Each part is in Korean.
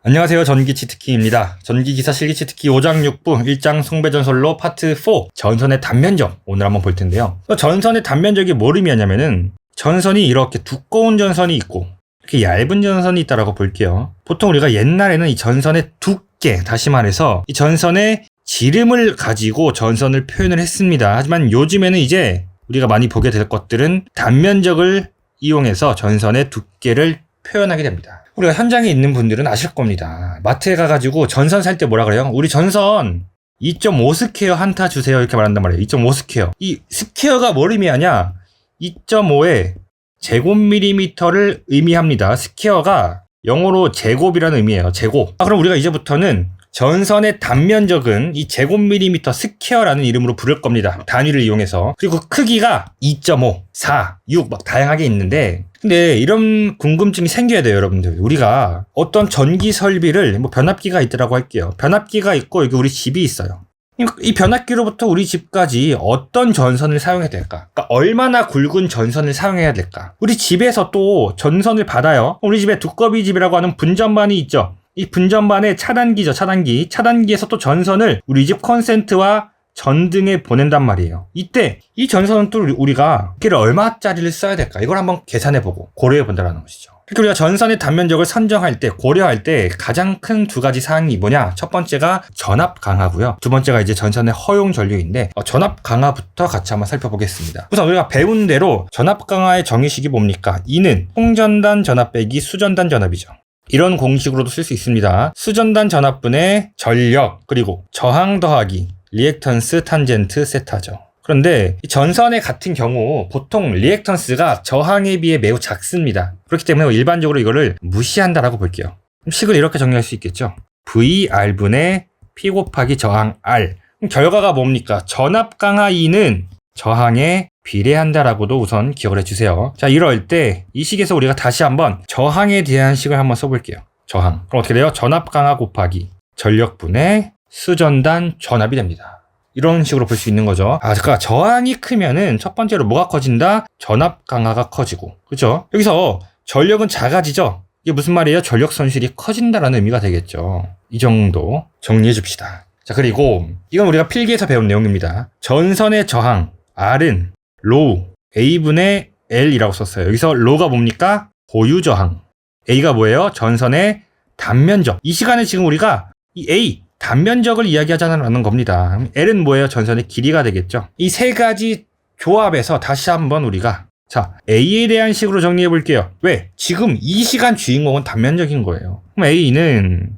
안녕하세요. 전기치트키입니다. 전기기사 실기치트키 5장 6부 1장 숭배전설로 파트 4 전선의 단면적 오늘 한번 볼 텐데요. 전선의 단면적이 뭘 의미하냐면은 전선이 이렇게 두꺼운 전선이 있고 이렇게 얇은 전선이 있다라고 볼게요. 보통 우리가 옛날에는 이 전선의 두께, 다시 말해서 이 전선의 지름을 가지고 전선을 표현을 했습니다. 하지만 요즘에는 이제 우리가 많이 보게 될 것들은 단면적을 이용해서 전선의 두께를 표현하게 됩니다. 우리가 현장에 있는 분들은 아실 겁니다. 마트에 가가지고 전선 살 때 뭐라 그래요? 우리 전선 2.5 스퀘어 한타 주세요. 이렇게 말한단 말이에요. 2.5 스퀘어. 이 스퀘어가 뭘 의미하냐? 2.5의 제곱밀리미터를 의미합니다. 스퀘어가 영어로 제곱이라는 의미예요. 제곱. 그럼 우리가 이제부터는 전선의 단면적은 이 제곱밀리미터 스퀘어라는 이름으로 부를 겁니다. 단위를 이용해서. 그리고 크기가 2.5, 4, 6 막 다양하게 있는데 근데 이런 궁금증이 생겨야 돼요, 여러분들. 우리가 어떤 전기 설비를 변압기가 있더라고 할게요. 변압기가 있고 여기 우리 집이 있어요. 이 변압기로부터 우리 집까지 어떤 전선을 사용해야 될까? 그러니까 얼마나 굵은 전선을 사용해야 될까? 우리 집에서 또 전선을 받아요. 우리 집에 두꺼비 집이라고 하는 분전반이 있죠. 이 분전반의 차단기죠, 차단기. 차단기에서 또 전선을 우리 집 콘센트와 전등에 보낸단 말이에요. 이때 이 전선은 또 우리가 길을 얼마짜리를 써야 될까? 이걸 한번 계산해보고 고려해본다는 것이죠. 그러니까 우리가 전선의 단면적을 선정할 때, 고려할 때 가장 큰 두 가지 사항이 뭐냐? 첫 번째가 전압 강하고요. 두 번째가 이제 전선의 허용 전류인데 전압 강하부터 같이 한번 살펴보겠습니다. 우선 우리가 배운 대로 전압 강하의 정의식이 뭡니까? E는 통전단 전압 빼기 수전단 전압이죠. 이런 공식으로도 쓸 수 있습니다. 수전단 전압분의 전력 그리고 저항 더하기 리액턴스 탄젠트 세타죠. 그런데 이 전선의 같은 경우 보통 리액턴스가 저항에 비해 매우 작습니다. 그렇기 때문에 일반적으로 이거를 무시한다라고 볼게요. 식을 이렇게 정리할 수 있겠죠. VR분의 P 곱하기 저항 R. 그럼 결과가 뭡니까? 전압 강하 E는 저항에 비례한다라고도 우선 기억을 해주세요. 자, 이럴 때 이 식에서 우리가 다시 한번 저항에 대한 식을 한번 써볼게요. 저항. 그럼 어떻게 돼요? 전압 강하 곱하기 전력분의 수전단 전압이 됩니다. 이런 식으로 볼 수 있는 거죠. 그러니까 저항이 크면은 첫 번째로 뭐가 커진다? 전압 강하가 커지고. 그렇죠? 여기서 전력은 작아지죠? 이게 무슨 말이에요? 전력 손실이 커진다라는 의미가 되겠죠. 이 정도 정리해 줍시다. 자, 그리고 이건 우리가 필기에서 배운 내용입니다. 전선의 저항 R은 로우 A분의 L이라고 썼어요. 여기서 로우가 뭡니까? 고유 저항. A가 뭐예요? 전선의 단면적. 이 시간에 지금 우리가 이 A 단면적을 이야기하자는 겁니다. L은 뭐예요? 전선의 길이가 되겠죠. 이 세 가지 조합에서 다시 한번 우리가 A에 대한 식으로 정리해 볼게요. 왜? 지금 이 시간 주인공은 단면적인 거예요. 그럼 A는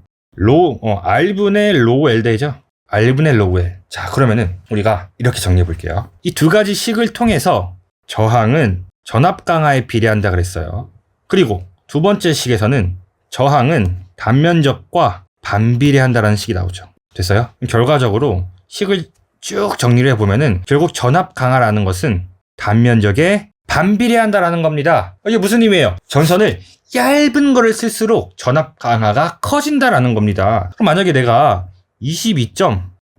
R분의 로우 L 되죠? R분의 로우 L. 자, 그러면은 우리가 이렇게 정리해 볼게요. 이 두 가지 식을 통해서 저항은 전압 강하에 비례한다 그랬어요. 그리고 두 번째 식에서는 저항은 단면적과 반비례한다라는 식이 나오죠. 됐어요? 결과적으로 식을 쭉 정리를 해보면은 결국 전압 강하라는 것은 단면적에 반비례한다라는 겁니다. 이게 무슨 의미예요? 전선을 얇은 거를 쓸수록 전압 강하가 커진다라는 겁니다. 그럼 만약에 내가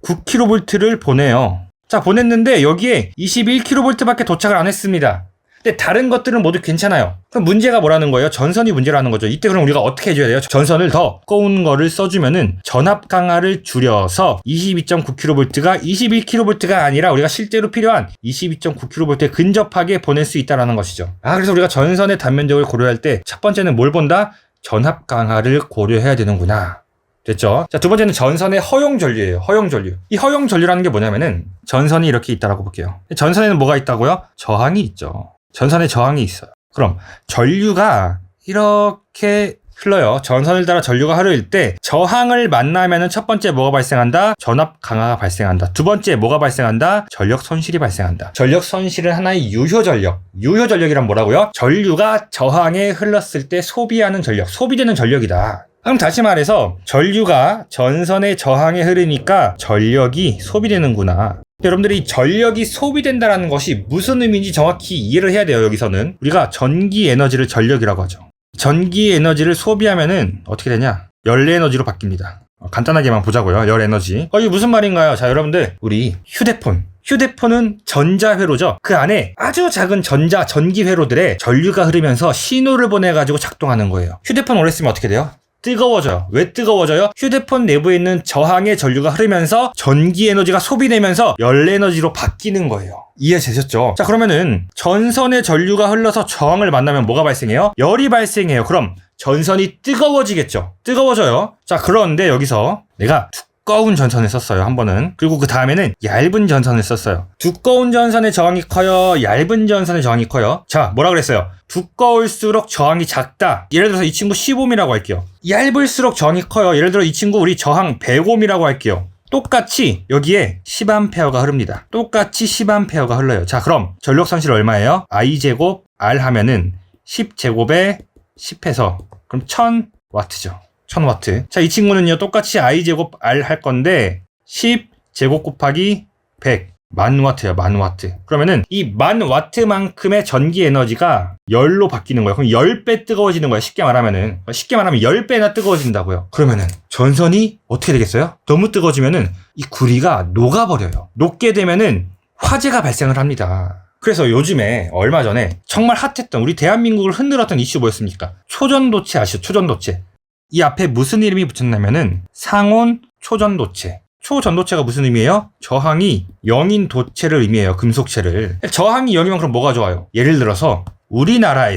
22.9kV를 보내요. 자, 보냈는데 여기에 21kV밖에 도착을 안 했습니다. 근데 다른 것들은 모두 괜찮아요. 그럼 문제가 뭐라는 거예요? 전선이 문제라는 거죠. 이때 그럼 우리가 어떻게 해줘야 돼요? 전선을 더 두꺼운 거를 써주면은 전압 강하를 줄여서 22.9kV가 21kV가 아니라 우리가 실제로 필요한 22.9kV에 근접하게 보낼 수 있다는 것이죠. 그래서 우리가 전선의 단면적을 고려할 때 첫 번째는 뭘 본다? 전압 강하를 고려해야 되는구나. 됐죠? 자, 두 번째는 전선의 허용 전류예요. 허용 전류. 이 허용 전류라는 게 뭐냐면은 전선이 이렇게 있다라고 볼게요. 전선에는 뭐가 있다고요? 저항이 있죠. 전선에 저항이 있어요. 그럼 전류가 이렇게 흘러요. 전선을 따라 전류가 흐를 때 저항을 만나면은 첫 번째 뭐가 발생한다? 전압 강하가 발생한다. 두 번째 뭐가 발생한다? 전력 손실이 발생한다. 전력 손실은 하나의 유효 전력. 유효 전력이란 뭐라고요? 전류가 저항에 흘렀을 때 소비하는 전력, 소비되는 전력이다. 그럼 다시 말해서 전류가 전선의 저항에 흐르니까 전력이 소비되는구나. 여러분들이 이 전력이 소비된다는 것이 무슨 의미인지 정확히 이해를 해야 돼요. 여기서는 우리가 전기 에너지를 전력이라고 하죠. 전기 에너지를 소비하면은 어떻게 되냐? 열 에너지로 바뀝니다. 간단하게만 보자고요. 열 에너지. 이게 무슨 말인가요? 자, 여러분들 우리 휴대폰은 전자회로죠. 그 안에 아주 작은 전기 회로들에 전류가 흐르면서 신호를 보내가지고 작동하는 거예요. 휴대폰 오래 쓰면 어떻게 돼요? 뜨거워져요. 왜 뜨거워져요? 휴대폰 내부에 있는 저항의 전류가 흐르면서 전기 에너지가 소비되면서 열 에너지로 바뀌는 거예요. 이해되셨죠? 자, 그러면은 전선의 전류가 흘러서 저항을 만나면 뭐가 발생해요? 열이 발생해요. 그럼 전선이 뜨거워지겠죠. 뜨거워져요. 자, 그런데 여기서 내가 두꺼운 전선을 썼어요, 한 번은. 그리고 그 다음에는 얇은 전선을 썼어요. 두꺼운 전선의 저항이 커요? 얇은 전선의 저항이 커요? 자, 뭐라 그랬어요? 두꺼울수록 저항이 작다. 예를 들어서 이 친구 10옴이라고 할게요. 얇을수록 저항이 커요. 예를 들어 이 친구 우리 저항 100옴이라고 할게요. 똑같이 여기에 10A가 흐릅니다. 똑같이 10A가 흘러요. 자, 그럼 전력 손실 얼마예요? I제곱 R 하면은 10제곱에 10해서 그럼 1000W죠. 1000W. 자, 이 친구는요, 똑같이 I제곱 R 할 건데, 10제곱 곱하기 100. 10,000W예요, 10,000W. 그러면은, 이 10,000W만큼의 전기 에너지가 열로 바뀌는 거예요. 그럼 10배 뜨거워지는 거예요, 쉽게 말하면은. 쉽게 말하면 10배나 뜨거워진다고요. 그러면은, 전선이 어떻게 되겠어요? 너무 뜨거워지면은, 이 구리가 녹아버려요. 녹게 되면은, 화재가 발생을 합니다. 그래서 요즘에 얼마 전에 정말 핫했던 우리 대한민국을 흔들었던 이슈 뭐였습니까? 초전도체 아시죠? 초전도체. 이 앞에 무슨 이름이 붙였냐면은 상온 초전도체. 초전도체가 무슨 의미예요? 저항이 0인 도체를 의미해요. 금속체를. 저항이 0이면 그럼 뭐가 좋아요? 예를 들어서 우리나라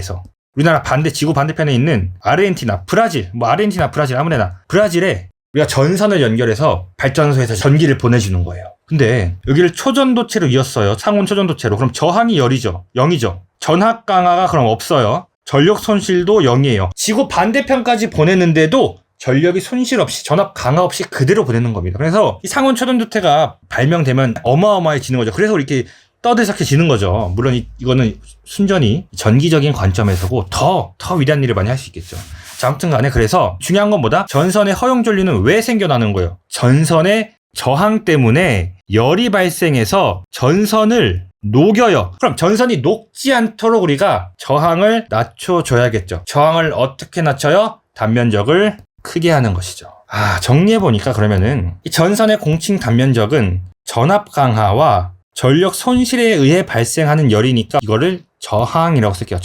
지구 반대편에 있는 아르헨티나, 브라질, 아르헨티나, 브라질 아무데나 브라질에 우리가 전선을 연결해서 발전소에서 전기를 보내주는 거예요. 근데 여기를 초전도체로 이었어요. 상온 초전도체로. 그럼 저항이 열이죠. 0이죠. 전압 강화가 그럼 없어요. 전력 손실도 0이에요. 지구 반대편까지 보내는데도 전력이 손실 없이, 전압 강화 없이 그대로 보내는 겁니다. 그래서 이 상온 초전도체가 발명되면 어마어마해지는 거죠. 그래서 이렇게 떠들썩해지는 거죠. 물론 이거는 순전히 전기적인 관점에서고 더 위대한 일을 많이 할 수 있겠죠. 자, 아무튼 간에 그래서 중요한 건 뭐다? 전선의 허용 전류는 왜 생겨나는 거예요? 전선의 저항 때문에 열이 발생해서 전선을 녹여요. 그럼 전선이 녹지 않도록 우리가 저항을 낮춰줘야겠죠. 저항을 어떻게 낮춰요? 단면적을 크게 하는 것이죠. 정리해보니까 그러면은 이 전선의 공칭 단면적은 전압 강화와 전력 손실에 의해 발생하는 열이니까 이거를 저항이라고 쓸게요.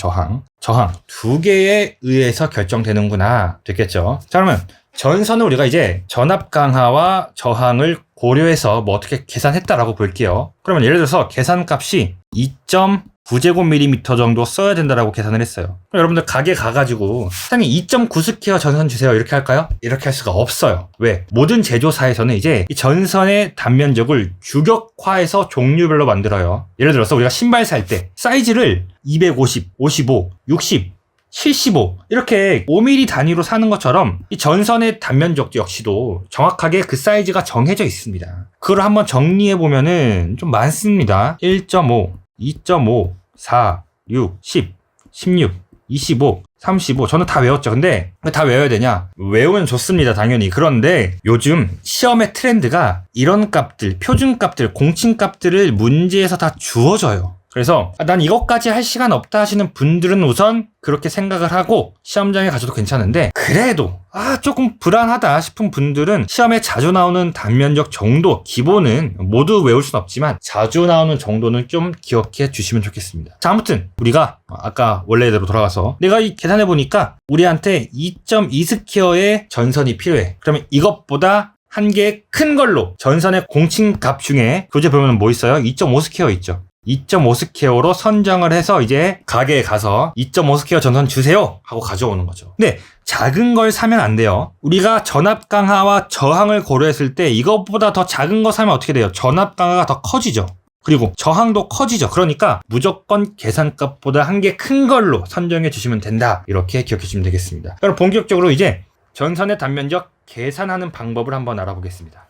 저항 두 개에 의해서 결정되는구나. 됐겠죠? 자, 그러면 전선을 우리가 이제 전압 강화와 저항을 고려해서 뭐 어떻게 계산했다라고 볼게요. 그러면 예를 들어서 계산값이 2.9제곱밀리미터 정도 써야 된다라고 계산을 했어요. 그럼 여러분들 가게 가가지고 사장님 2.9스퀘어 전선 주세요. 이렇게 할까요? 이렇게 할 수가 없어요. 왜? 모든 제조사에서는 이제 이 전선의 단면적을 규격화해서 종류별로 만들어요. 예를 들어서 우리가 신발 살 때 사이즈를 250, 55, 60, 75 이렇게 5mm 단위로 사는 것처럼 이 전선의 단면적 역시도 정확하게 그 사이즈가 정해져 있습니다. 그걸 한번 정리해보면은 좀 많습니다. 1.5, 2.5, 4, 6, 10, 16, 25, 35 저는 다 외웠죠. 근데 왜 다 외워야 되냐? 외우면 좋습니다. 당연히. 그런데 요즘 시험의 트렌드가 이런 값들, 표준값들, 공칭값들을 문제에서 다 주어져요. 그래서 난 이것까지 할 시간 없다 하시는 분들은 우선 그렇게 생각을 하고 시험장에 가셔도 괜찮은데 그래도 조금 불안하다 싶은 분들은 시험에 자주 나오는 단면적 정도 기본은 모두 외울 순 없지만 자주 나오는 정도는 좀 기억해 주시면 좋겠습니다. 자, 아무튼 우리가 아까 원래대로 돌아가서 내가 이 계산해 보니까 우리한테 2.2스퀘어의 전선이 필요해. 그러면 이것보다 한 개 큰 걸로 전선의 공칭값 중에 교재 보면 뭐 있어요? 2.5스퀘어 있죠. 2.5스퀘어로 선정을 해서 이제 가게에 가서 2.5스퀘어 전선 주세요 하고 가져오는 거죠. 근데 작은 걸 사면 안 돼요. 우리가 전압 강화와 저항을 고려했을 때 이것보다 더 작은 거 사면 어떻게 돼요? 전압 강화가 더 커지죠. 그리고 저항도 커지죠. 그러니까 무조건 계산값보다 한 개 큰 걸로 선정해 주시면 된다. 이렇게 기억해 주시면 되겠습니다. 그럼 본격적으로 이제 전선의 단면적 계산하는 방법을 한번 알아보겠습니다.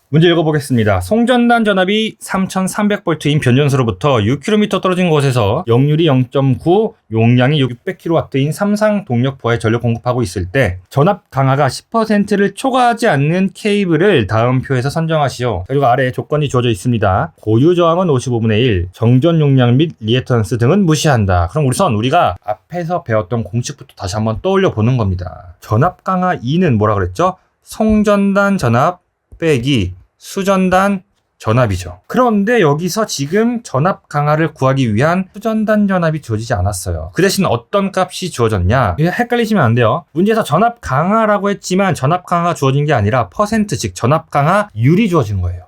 문제 읽어보겠습니다. 송전단 전압이 3300V인 변전소로부터 6km 떨어진 곳에서 역률이 0.9, 용량이 600kW인 삼상 동력포에 전력 공급하고 있을 때 전압 강화가 10%를 초과하지 않는 케이블을 다음 표에서 선정하시오. 그리고 아래에 조건이 주어져 있습니다. 고유 저항은 55분의 1, 정전 용량 및 리액턴스 등은 무시한다. 그럼 우리가 앞에서 배웠던 공식부터 다시 한번 떠올려 보는 겁니다. 전압 강화 2는 뭐라 그랬죠? 송전단 전압 빼기 수전단 전압이죠. 그런데 여기서 지금 전압 강하를 구하기 위한 수전단 전압이 주어지지 않았어요. 그 대신 어떤 값이 주어졌냐? 이게 헷갈리시면 안 돼요. 문제에서 전압 강하라고 했지만 전압 강하가 주어진 게 아니라 퍼센트, 즉 전압 강하율이 주어진 거예요.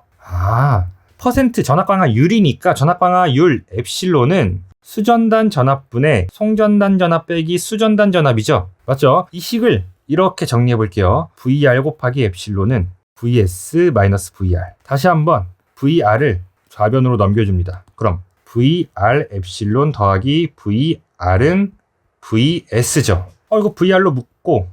퍼센트 전압 강하율이니까 전압 강하율 엡실론은 수전단 전압분의 송전단 전압 빼기 수전단 전압이죠. 맞죠? 이 식을 이렇게 정리해 볼게요. VR 곱하기 엡실론은 VS-VR. 다시 한번 VR을 좌변으로 넘겨줍니다. 그럼 VR 엡실론 더하기 VR은 VS죠. 이거 VR로 묶고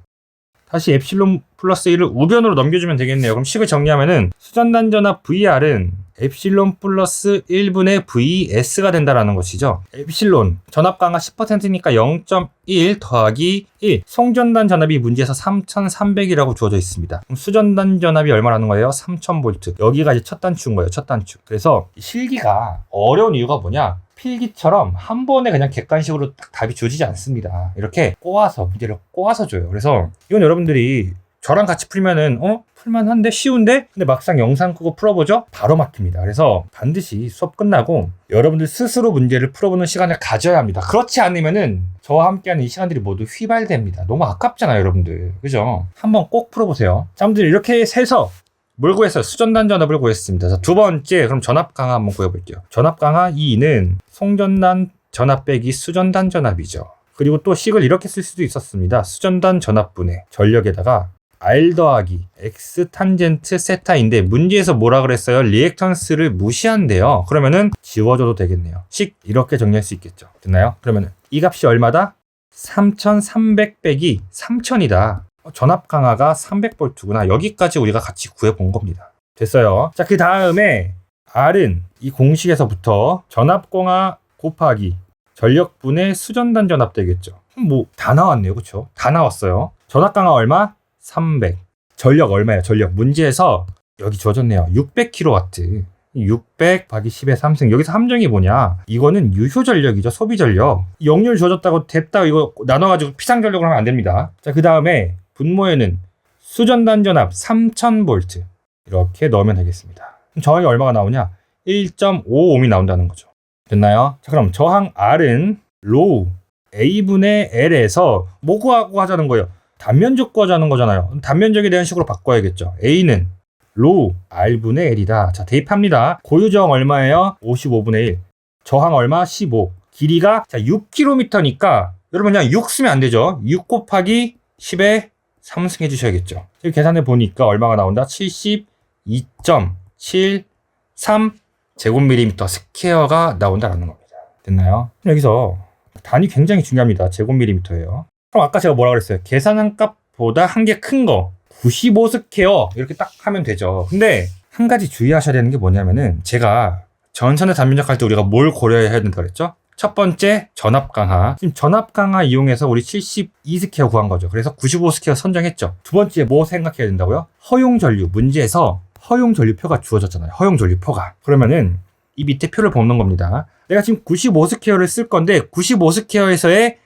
다시 엡실론 플러스 1을 우변으로 넘겨주면 되겠네요. 그럼 식을 정리하면은 수전단 전압 VR은 엡실론 플러스 1분의 VS가 된다라는 것이죠. 엡실론 전압 강하 10%니까 0.1 더하기 1. 송전단 전압이 문제에서 3300이라고 주어져 있습니다. 그럼 수전단 전압이 얼마라는 거예요? 3000V. 여기가 이제 첫 단추인 거예요. 첫 단추. 그래서 실기가 어려운 이유가 뭐냐? 필기처럼 한 번에 그냥 객관식으로 딱 답이 주어지지 않습니다. 이렇게 꼬아서 문제를 꼬아서 줘요. 그래서 이건 여러분들이 저랑 같이 풀면은 풀만한데 쉬운데? 근데 막상 영상 끄고 풀어보죠? 바로 막힙니다. 그래서 반드시 수업 끝나고 여러분들 스스로 문제를 풀어보는 시간을 가져야 합니다. 그렇지 않으면은 저와 함께하는 이 시간들이 모두 휘발됩니다. 너무 아깝잖아요, 여러분들. 그죠? 한번 꼭 풀어보세요. 자, 아무튼 이렇게 세서 뭘 구했어요? 수전단 전압을 구했습니다. 자, 두 번째, 그럼 전압 강하 한번 구해볼게요. 전압 강하 2는 송전단 전압 빼기 수전단 전압이죠. 그리고 또 식을 이렇게 쓸 수도 있었습니다. 수전단 전압분의 전력에다가 R 더하기 X 탄젠트 세타인데 문제에서 뭐라 그랬어요? 리액턴스를 무시한대요. 그러면은 지워줘도 되겠네요. 식 이렇게 정리할 수 있겠죠. 됐나요? 그러면은 이 값이 얼마다? 3300 빼기 3000이다. 전압 강하가 300V구나. 여기까지 우리가 같이 구해본 겁니다. 됐어요. 자, 그 다음에 R은 이 공식에서부터 전압 강하 곱하기 전력분의 수전단 전압 되겠죠. 뭐 다 나왔네요. 그쵸? 다 나왔어요. 전압 강하 얼마? 300. 전력 얼마예요? 전력. 문제에서 여기 주어졌네요. 600kW. 600 곱하기 10의 3승. 여기서 함정이 뭐냐? 이거는 유효 전력이죠. 소비 전력. 역률 주어졌다고 됐다 이거 나눠가지고 피상 전력을 하면 안 됩니다. 자, 그 다음에 분모에는 수전단 전압 3000V 이렇게 넣으면 되겠습니다. 그럼 저항이 얼마가 나오냐? 1.5ohm이 나온다는 거죠. 됐나요? 자, 그럼 저항 R은 로우 A분의 L에서 뭐 구하고 하자는 거예요? 단면적 구하자는 거잖아요. 단면적에 대한 식으로 바꿔야겠죠. A는 로우 R분의 L이다. 자, 대입합니다. 고유 저항 얼마예요? 55분의 1. 저항 얼마? 15. 길이가 6km니까 여러분 그냥 6 쓰면 안 되죠. 6 곱하기 10에 3승 해주셔야겠죠. 지금 계산해 보니까 얼마가 나온다? 72.73 제곱밀리미터 스퀘어가 나온다라는 겁니다. 됐나요? 여기서 단위 굉장히 중요합니다. 제곱밀리미터예요. 그럼 아까 제가 뭐라 그랬어요? 계산한 값보다 한 개 큰 거 95 스퀘어 이렇게 딱 하면 되죠. 근데 한 가지 주의하셔야 되는 게 뭐냐면은 제가 전선의 단면적 할 때 우리가 뭘 고려해야 된다 그랬죠? 첫 번째 전압 강하. 지금 전압 강하 이용해서 우리 72 스퀘어 구한 거죠. 그래서 95 스퀘어 선정했죠. 두 번째 뭐 생각해야 된다고요? 허용 전류. 문제에서 허용 전류표가 주어졌잖아요. 허용 전류표가. 그러면은 이 밑에 표를 보는 겁니다. 내가 지금 95 스퀘어를 쓸 건데 95 스퀘어에서의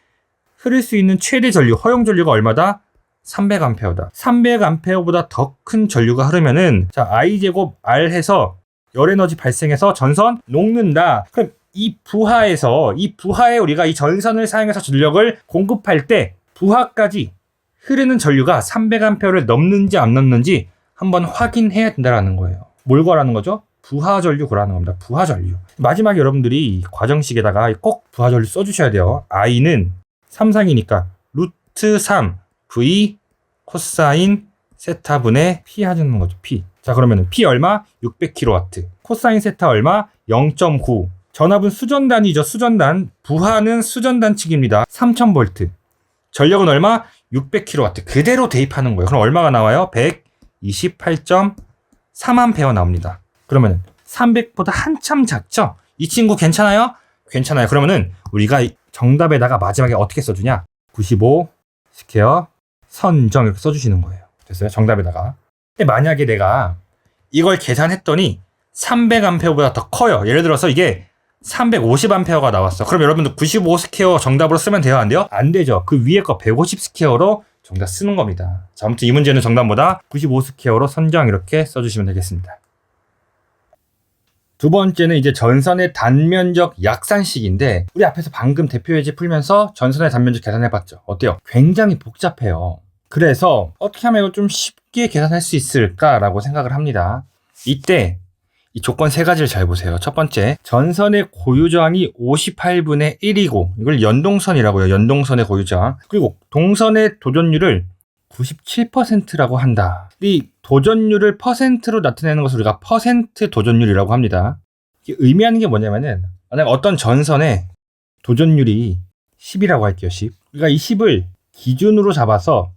흐를 수 있는 최대 전류, 허용 전류가 얼마다? 300A다. 300A보다 더 큰 전류가 흐르면은 자, I제곱 R 해서 열에너지 발생해서 전선 녹는다. 그럼 이 부하에 우리가 이 전선을 사용해서 전력을 공급할 때 부하까지 흐르는 전류가 300A를 넘는지 안 넘는지 한번 확인해야 된다는 거예요. 뭘 구하라는 거죠? 부하 전류 구하라는 겁니다. 부하 전류. 마지막에 여러분들이 과정식에다가 꼭 부하 전류 써주셔야 돼요. I는 3상이니까 루트 3 V 코사인 세타분의 P 하는 거죠. P. 자, 그러면은 P 얼마? 600kW. 코사인 세타 얼마? 0.9. 전압은 수전단이죠. 수전단. 부하는 수전단 측입니다. 3000V. 전력은 얼마? 600kW. 그대로 대입하는 거예요. 그럼 얼마가 나와요? 128.3A 나옵니다. 그러면은 300보다 한참 작죠? 이 친구 괜찮아요? 괜찮아요. 그러면은 우리가 정답에다가 마지막에 어떻게 써주냐? 95 스퀘어 선정 이렇게 써주시는 거예요. 됐어요? 정답에다가. 근데 만약에 내가 이걸 계산했더니 300A보다 더 커요. 예를 들어서 이게 350A가 나왔어. 그럼 여러분들 95 스퀘어 정답으로 쓰면 돼요? 안 돼요? 안 되죠. 그 위에 거 150 스퀘어로 정답 쓰는 겁니다. 자, 아무튼 이 문제는 정답보다 95 스퀘어로 선정 이렇게 써주시면 되겠습니다. 두 번째는 이제 전선의 단면적 약산식인데, 우리 앞에서 방금 대표 예제 풀면서 전선의 단면적 계산해봤죠. 어때요? 굉장히 복잡해요. 그래서 어떻게 하면 이걸 좀 쉽게 계산할 수 있을까라고 생각을 합니다. 이때 이 조건 세 가지를 잘 보세요. 첫 번째, 전선의 고유저항이 58분의 1이고 이걸 연동선이라고 해요. 연동선의 고유저항. 그리고 동선의 도전율을 97%라고 한다. 이 도전율을 퍼센트로 나타내는 것을 우리가 퍼센트 도전율이라고 합니다. 이게 의미하는 게 뭐냐면은, 만약 어떤 전선의 도전율이 10이라고 할게요. 10. 우리가 이 10을 기준으로 잡아서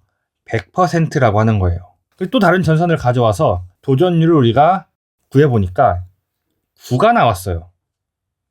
100%라고 하는 거예요. 그리고 또 다른 전선을 가져와서 도전율을 우리가 구해보니까 9가 나왔어요.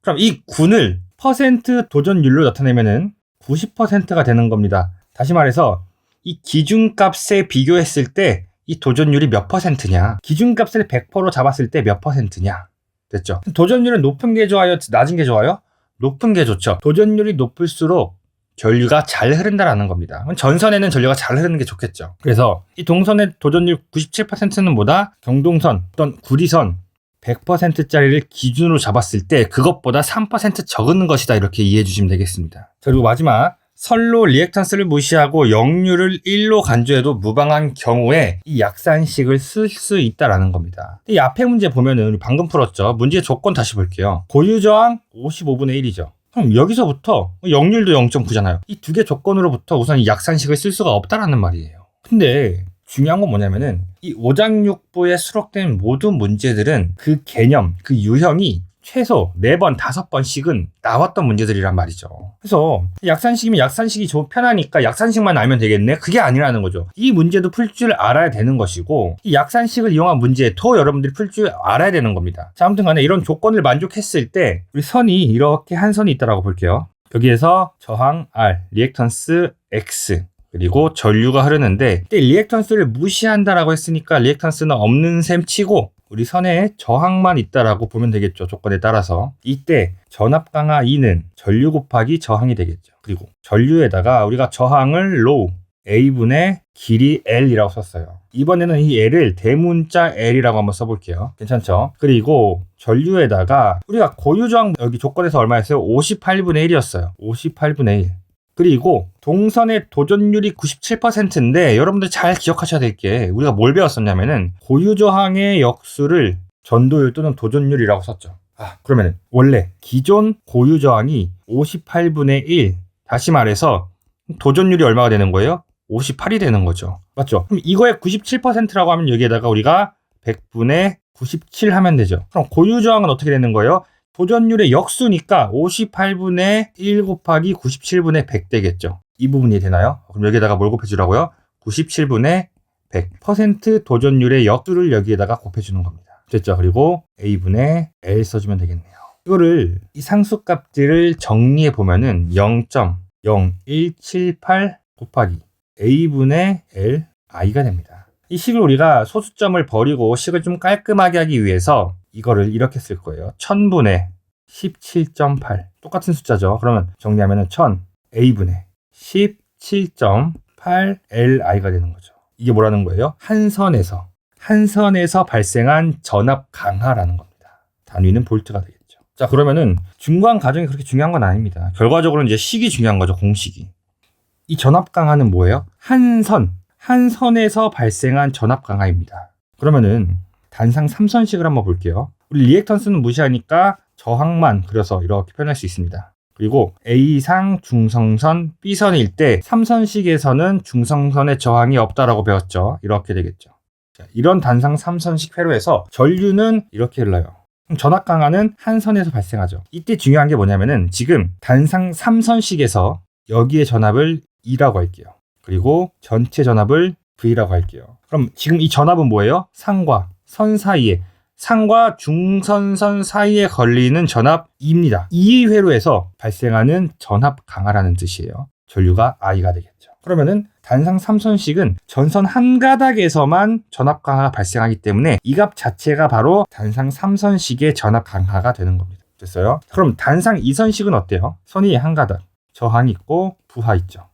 그럼 이 9를 퍼센트 도전율로 나타내면은 90%가 되는 겁니다. 다시 말해서 이 기준값에 비교했을 때 이 도전율이 몇 퍼센트냐, 기준값을 100%로 잡았을 때 몇 퍼센트냐, 됐죠? 도전율은 높은 게 좋아요, 낮은 게 좋아요? 높은 게 좋죠. 도전율이 높을수록 전류가 잘 흐른다라는 겁니다. 전선에는 전류가 잘 흐르는 게 좋겠죠. 그래서 이 동선의 도전율 97%는 뭐다? 경동선, 어떤 구리선 100%짜리를 기준으로 잡았을 때 그것보다 3% 적은 것이다, 이렇게 이해해 주시면 되겠습니다. 그리고 마지막, 선로 리액턴스를 무시하고 역류를 1로 간주해도 무방한 경우에 이 약산식을 쓸 수 있다라는 겁니다. 이 앞에 문제 보면은 우리 방금 풀었죠. 문제의 조건 다시 볼게요. 고유저항 55분의 1이죠. 그럼 여기서부터 역률도 0.9잖아요. 이 두 개 조건으로부터 우선 이 약산식을 쓸 수가 없다라는 말이에요. 근데 중요한 건 뭐냐면은 이 5장육부에 수록된 모든 문제들은 그 개념, 그 유형이 최소 4번, 5번씩은 나왔던 문제들이란 말이죠. 그래서 약산식이면 약산식이 좀 편하니까 약산식만 알면 되겠네? 그게 아니라는 거죠. 이 문제도 풀 줄 알아야 되는 것이고, 이 약산식을 이용한 문제도 여러분들이 풀 줄 알아야 되는 겁니다. 자, 아무튼 간에 이런 조건을 만족했을 때 우리 선이 이렇게 한 선이 있다고 볼게요. 여기에서 저항 R, 리액턴스 X, 그리고 전류가 흐르는데, 이때 리액턴스를 무시한다라고 했으니까 리액턴스는 없는 셈 치고 우리 선에 저항만 있다라고 보면 되겠죠. 조건에 따라서. 이때 전압 강하 E는 전류 곱하기 저항이 되겠죠. 그리고 전류에다가 우리가 저항을 로우 A분의 길이 L이라고 썼어요. 이번에는 이 L을 대문자 L이라고 한번 써볼게요. 괜찮죠? 그리고 전류에다가 우리가 고유저항 여기 조건에서 얼마였어요? 58분의 1이었어요. 58분의 1. 그리고 동선의 도전율이 97%인데 여러분들 잘 기억하셔야 될 게, 우리가 뭘 배웠었냐면은 고유저항의 역수를 전도율 또는 도전율이라고 썼죠. 그러면은 원래 기존 고유저항이 58분의 1, 다시 말해서 도전율이 얼마가 되는 거예요? 58이 되는 거죠. 맞죠? 그럼 이거의 97%라고 하면 여기에다가 우리가 100분의 97 하면 되죠. 그럼 고유저항은 어떻게 되는 거예요? 도전율의 역수니까 58분의 1 곱하기 97분의 100 되겠죠. 이 부분이 되나요? 그럼 여기에다가 뭘 곱해주라고요? 97분의 100% 도전율의 역수를 여기에다가 곱해주는 겁니다. 됐죠? 그리고 A분의 L 써주면 되겠네요. 이거를 이 상수값들을 정리해 보면은 0.0178 곱하기 A분의 L I가 됩니다. 이 식을 우리가 소수점을 버리고 식을 좀 깔끔하게 하기 위해서 이거를 이렇게 쓸 거예요. 1000분의 17.8. 똑같은 숫자죠. 그러면 정리하면은 1000 A분의 17.8 LI가 되는 거죠. 이게 뭐라는 거예요? 한 선에서 발생한 전압 강하라는 겁니다. 단위는 볼트가 되겠죠. 자, 그러면은 중간 과정이 그렇게 중요한 건 아닙니다. 결과적으로는 이제 식이 중요한 거죠. 공식이. 이 전압 강하는 뭐예요? 한 선에서 발생한 전압 강하입니다. 그러면은 단상 3선식을 한번 볼게요. 우리 리액턴스는 무시하니까 저항만 그려서 이렇게 표현할 수 있습니다. 그리고 A상 중성선 B선일 때 3선식에서는 중성선의 저항이 없다라고 배웠죠. 이렇게 되겠죠. 자, 이런 단상 3선식 회로에서 전류는 이렇게 흘러요. 그럼 전압 강하는 한 선에서 발생하죠. 이때 중요한 게 뭐냐면은 지금 단상 3선식에서 여기에 전압을 E라고 할게요. 그리고 전체 전압을 V라고 할게요. 그럼 지금 이 전압은 뭐예요? 상과 선 사이에, 상과 중선선 사이에 걸리는 전압 E입니다. 이 회로에서 발생하는 전압 강하라는 뜻이에요. 전류가 I가 되겠죠. 그러면은 단상 3선식은 전선 한 가닥에서만 전압 강하가 발생하기 때문에 이 값 자체가 바로 단상 3선식의 전압 강하가 되는 겁니다. 됐어요? 그럼 단상 2선식은 어때요? 선이 한 가닥, 저항이 있고 부하 있죠.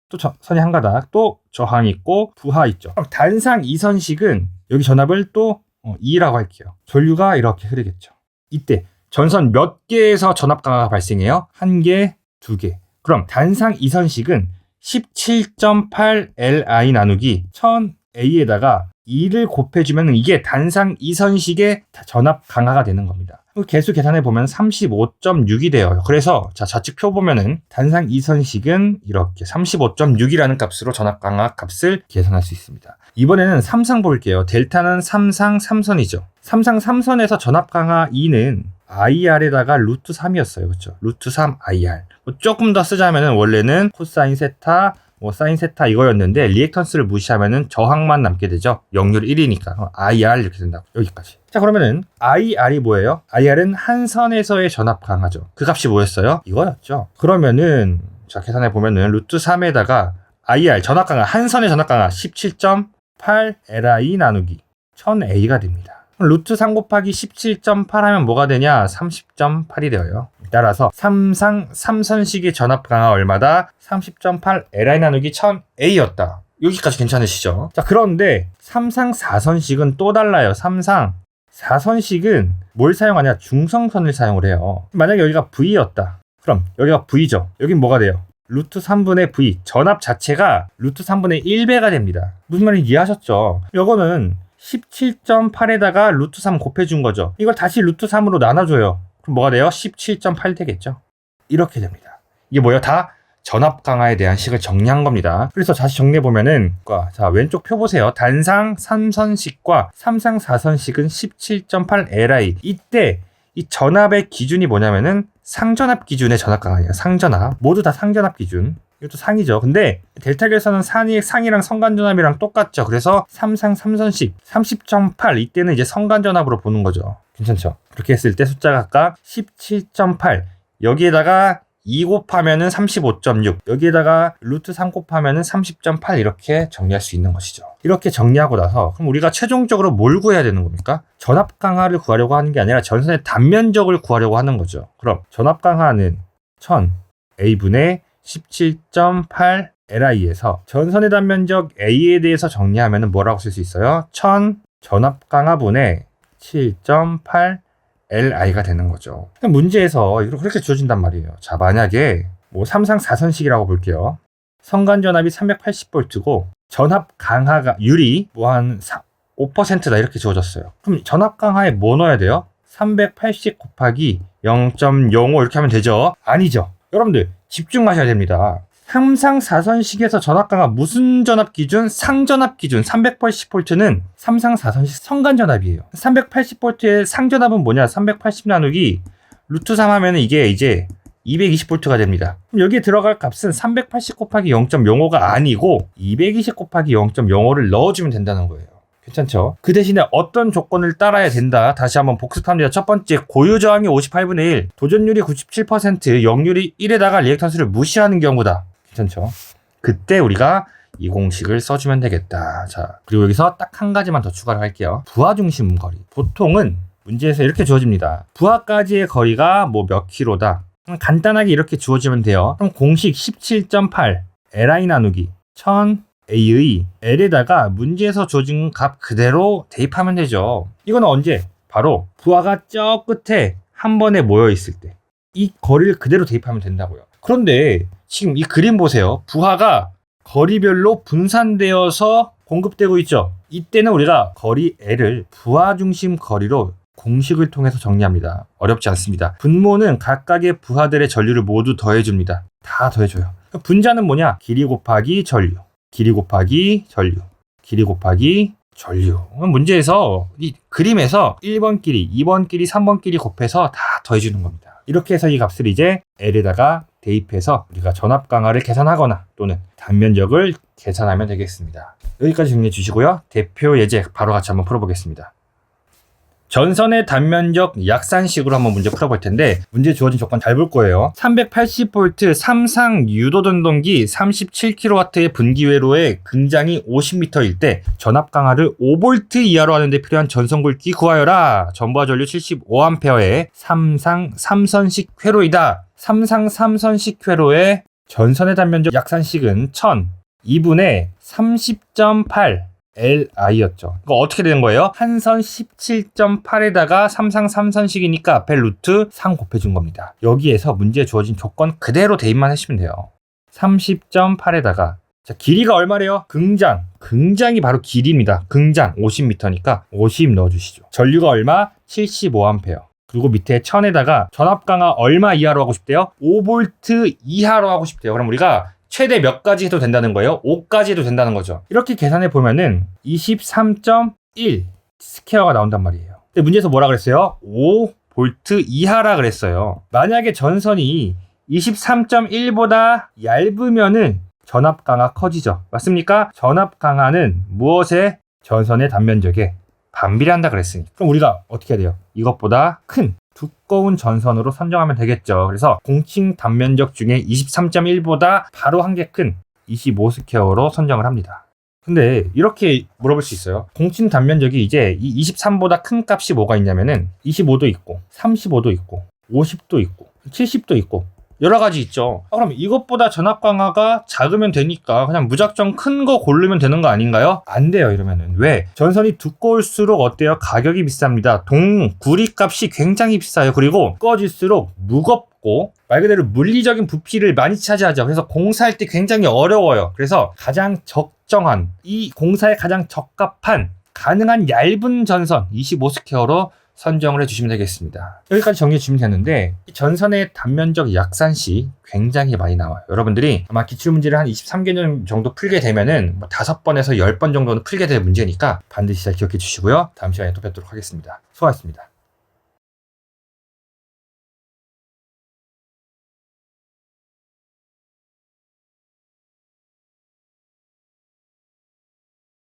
또 선이 한 가닥, 또 저항이 있고 부하 있죠. 그럼 단상 2선식은 여기 전압을 또 E라고 할게요. 전류가 이렇게 흐르겠죠. 이때 전선 몇 개에서 전압 강화가 발생해요? 1개, 2개. 그럼 단상 이선식은 17.8 Li 나누기 1000A에다가 2를 곱해주면 이게 단상 이선식의 전압 강화가 되는 겁니다. 개수 계산해 보면 35.6이 돼요. 그래서 자, 좌측 표 보면은 단상 이선식은 이렇게 35.6이라는 값으로 전압 강화 값을 계산할 수 있습니다. 이번에는 삼상 볼게요. 델타는 삼상 3선이죠. 삼상 3선에서 전압 강화 2는 IR에다가 루트 3이었어요. 그렇죠? 루트 3 IR. 조금 더 쓰자면은 원래는 코사인 세타, 사인 세타 이거였는데 리액턴스를 무시하면은 저항만 남게 되죠. 역률 1이니까 IR 이렇게 된다고. 여기까지. 자, 그러면은 IR이 뭐예요? IR은 한 선에서의 전압 강화죠. 그 값이 뭐였어요? 이거였죠. 그러면은 자, 계산해 보면은 루트 3에다가 IR 전압 강화 한 선의 전압 강화 17.8 Li 나누기 1000A가 됩니다. 루트 3 곱하기 17.8 하면 뭐가 되냐? 30.8이 되어요. 따라서 삼상 3선식의 전압 강화 얼마다? 30.8 Li 나누기 1000A였다. 여기까지 괜찮으시죠? 자, 그런데 삼상 4선식은 또 달라요. 삼상 4선식은 뭘 사용하냐? 중성선을 사용을 해요. 만약에 여기가 V였다. 그럼 여기가 V죠. 여긴 뭐가 돼요? 루트 3분의 V. 전압 자체가 루트 3분의 1배가 됩니다. 무슨 말인지 이해하셨죠? 요거는 17.8에다가 루트 3 곱해준 거죠. 이걸 다시 루트 3으로 나눠줘요. 그럼 뭐가 돼요? 17.8 되겠죠. 이렇게 됩니다. 이게 뭐예요? 다 전압 강화에 대한 식을 정리한 겁니다. 그래서 다시 정리해보면은 자, 왼쪽 표 보세요. 단상 3선식과 삼상 4선식은 17.8 Li. 이때 이 전압의 기준이 뭐냐면은 상전압 기준의 전압 강화예요. 상전압. 모두 다 상전압 기준. 이것도 상이죠. 근데 델타 결선은 상이랑 성간전압이랑 똑같죠. 그래서 삼상 3선식 30.8 이때는 이제 성간전압으로 보는 거죠. 괜찮죠? 그렇게 했을 때 숫자가 아까 17.8 여기에다가 2 곱하면은 35.6 여기에다가 루트 3 곱하면은 30.8 이렇게 정리할 수 있는 것이죠. 이렇게 정리하고 나서 그럼 우리가 최종적으로 뭘 구해야 되는 겁니까? 전압 강화를 구하려고 하는 게 아니라 전선의 단면적을 구하려고 하는 거죠. 그럼 전압 강화는 1000A분의 17.8 Li에서 전선의 단면적 A에 대해서 정리하면 뭐라고 쓸 수 있어요? 1000 전압 강화분의 7.8 Li가 되는 거죠. 문제에서 그렇게 주어진단 말이에요. 자, 만약에 삼상 4선식이라고 볼게요. 성간전압이 380V고 전압 강화가 율이 한 5%다 이렇게 주어졌어요. 그럼 전압 강화에 뭐 넣어야 돼요? 380 곱하기 0.05 이렇게 하면 되죠? 아니죠. 여러분들 집중하셔야 됩니다. 삼상 4선식에서 전압 강화 무슨 전압 기준? 상전압 기준 380V는 삼상 4선식 성간전압이에요. 380V의 상전압은 뭐냐? 380 나누기 루트 3 하면 이게 이제 220V가 됩니다. 그럼 여기에 들어갈 값은 380 곱하기 0.05가 아니고 220 곱하기 0.05를 넣어주면 된다는 거예요. 괜찮죠? 그 대신에 어떤 조건을 따라야 된다. 다시 한번 복습합니다. 첫 번째, 고유 저항이 58분의 1, 도전율이 97%, 역률이 1에다가 리액턴스를 무시하는 경우다. 괜찮죠? 그때 우리가 이 공식을 써주면 되겠다. 자, 그리고 여기서 딱 한 가지만 더 추가를 할게요. 부하 중심 거리. 보통은 문제에서 이렇게 주어집니다. 부하까지의 거리가 몇 킬로다. 간단하게 이렇게 주어지면 돼요. 그럼 공식 17.8 Li 나누기 1000A의 L에다가 문제에서 주어진 값 그대로 대입하면 되죠. 이거는 언제? 바로 부하가 저 끝에 한 번에 모여 있을 때 이 거리를 그대로 대입하면 된다고요. 그런데 지금 이 그림 보세요. 부하가 거리별로 분산되어서 공급되고 있죠. 이때는 우리가 거리 L을 부하 중심 거리로 공식을 통해서 정리합니다. 어렵지 않습니다. 분모는 각각의 부하들의 전류를 모두 더해줍니다. 다 더해줘요. 분자는 뭐냐? 길이 곱하기 전류, 길이 곱하기 전류, 길이 곱하기 전류. 문제에서 이 그림에서 1번 길이, 2번 길이, 3번 길이 곱해서 다 더해주는 겁니다. 이렇게 해서 이 값을 이제 L에다가 대입해서 우리가 전압 강화를 계산하거나 또는 단면적을 계산하면 되겠습니다. 여기까지 정리해 주시고요. 대표 예제 바로 같이 한번 풀어보겠습니다. 전선의 단면적 약산식으로 한번 문제 풀어볼 텐데 문제 주어진 조건 잘 볼 거예요. 380V 삼상 유도전동기 37kW의 분기회로에 긍장이 50m일 때 전압 강화를 5V 이하로 하는데 필요한 전선 굵기 구하여라. 전부하 전류 75A의 삼상 3선식 회로이다. 삼상 3선식 회로의 전선의 단면적 약산식은 1000 2분의 30.8 LI였죠. 이거 어떻게 되는 거예요? 한 선 17.8에다가 3상 3선식이니까 앞에 루트 3 곱해준 겁니다. 여기에서 문제에 주어진 조건 그대로 대입만 하시면 돼요. 30.8에다가 자, 길이가 얼마래요? 긍장이 바로 길이입니다. 긍장 50m니까 50 넣어주시죠. 전류가 얼마? 75A. 그리고 밑에 1000에다가 전압 강하 얼마 이하로 하고 싶대요? 5V 이하로 하고 싶대요. 그럼 우리가 최대 몇 가지 해도 된다는 거예요? 5까지 해도 된다는 거죠. 이렇게 계산해 보면은 23.1 스퀘어가 나온단 말이에요. 근데 문제에서 뭐라 그랬어요? 5V 이하라 그랬어요. 만약에 전선이 23.1보다 얇으면은 전압 강하 커지죠. 맞습니까? 전압 강하는 무엇에? 전선의 단면적에 반비례한다 그랬으니. 그럼 우리가 어떻게 해야 돼요? 이것보다 큰 두꺼운 전선으로 선정하면 되겠죠. 그래서 공칭 단면적 중에 23.1보다 바로 한 개 큰 25스퀘어로 선정을 합니다. 근데 이렇게 물어볼 수 있어요. 공칭 단면적이 이제 이 23보다 큰 값이 뭐가 있냐면은 25도 있고 35도 있고 50도 있고 70도 있고 여러 가지 있죠. 그럼 이것보다 전압 강하가 작으면 되니까 그냥 무작정 큰 거 고르면 되는 거 아닌가요? 안 돼요, 이러면은. 왜? 전선이 두꺼울수록 어때요? 가격이 비쌉니다. 구리 값이 굉장히 비싸요. 그리고 두꺼워질수록 무겁고 말 그대로 물리적인 부피를 많이 차지하죠. 그래서 공사할 때 굉장히 어려워요. 그래서 가장 적정한, 이 공사에 가장 적합한 가능한 얇은 전선 25스퀘어로 선정을 해주시면 되겠습니다. 여기까지 정리해 주시면 되는데 이 전선의 단면적 약산시 굉장히 많이 나와요. 여러분들이 아마 기출문제를 한 23개년 정도 풀게 되면은 5번에서 10번 정도는 풀게 될 문제니까 반드시 잘 기억해 주시고요. 다음 시간에 또 뵙도록 하겠습니다. 수고하셨습니다.